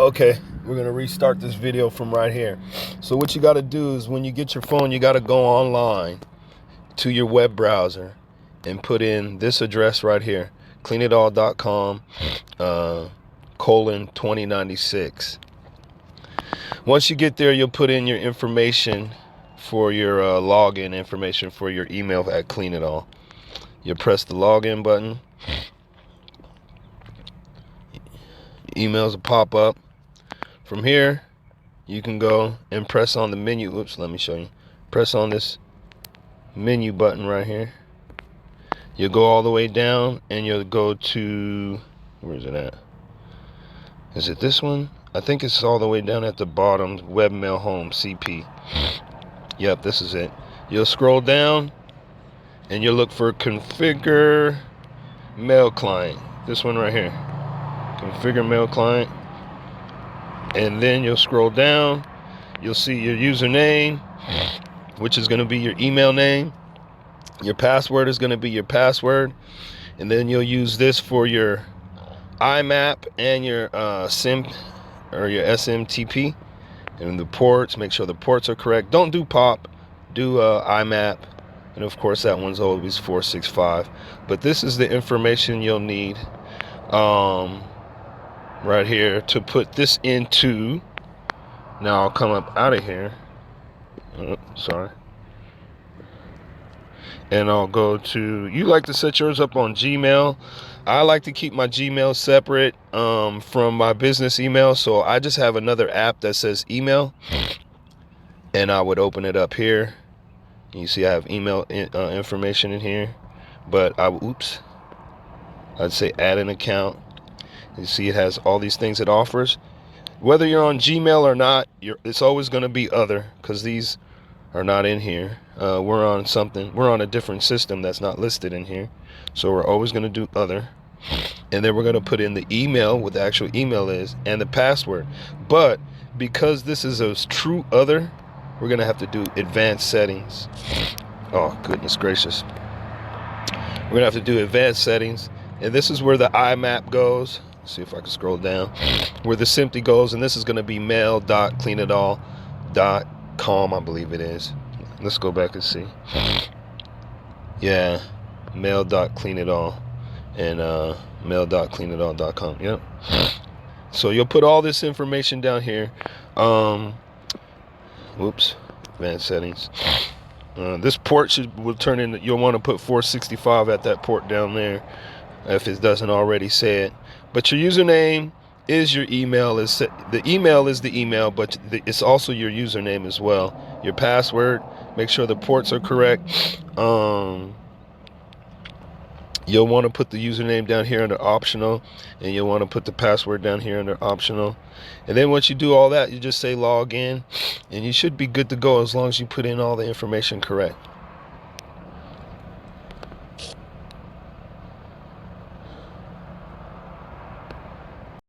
Okay, we're gonna restart this video from right here. So what you gotta do is when you get your phone, you gotta go online to your web browser and put in this address right here, cleanitall.com :2096. Once you get there, you'll put in your information for your login information for your email at Cleanitall. You press the login button. Emails will pop up. From here, you can go and press on the menu. Oops, let me show you. Press on this menu button right here. You'll go all the way down and you'll go to, where is it at? Is it this one? I think it's all the way down at the bottom, Webmail Home, CP. Yep, this is it. You'll scroll down and you'll look for Configure Mail Client. This one right here. Configure Mail Client. And then you'll scroll down. You'll see your username, which is going to be your email name. Your password is going to be your password. And then you'll use this for your IMAP and your SIM or your SMTP. And the ports, make sure the ports are correct. Don't do POP, do IMAP. And of course that one's always 465. But this is the information you'll need right here to put this into. Now I'll come up out of here. Sorry. And I'll go to, you like to set yours up on Gmail. I like to keep my Gmail separate from my business email. So I just have another app that says email. And I would open it up here. You see I have email information in here. But I'd say add an account. You see it has all these things it offers. Whether you're on Gmail or not, it's always going to be other, because these are not in here. We're on a different system that's not listed in here. So we're always going to do other. And then we're going to put in the email, what the actual email is, and the password. But because this is a true other, we're going to have to do advanced settings. Oh, goodness gracious. We're going to have to do advanced settings. And this is where the IMAP goes. Let's see if I can scroll down. Where the SMTP goes. And this is going to be mail.cleanitall.com, I believe it is. Let's go back and see. Yeah. Mail.cleanitall and mail.cleanitall.com. Yep. So you'll put all this information down here. Advanced settings. This port will turn in. You'll want to put 465 at that port down there, if it doesn't already say it. But your username is your email. The email is the email, but it's also your username as well. Your password. Make sure the ports are correct. You'll want to put the username down here under optional, and you'll want to put the password down here under optional. And then once you do all that, you just say log in, and you should be good to go as long as you put in all the information correct.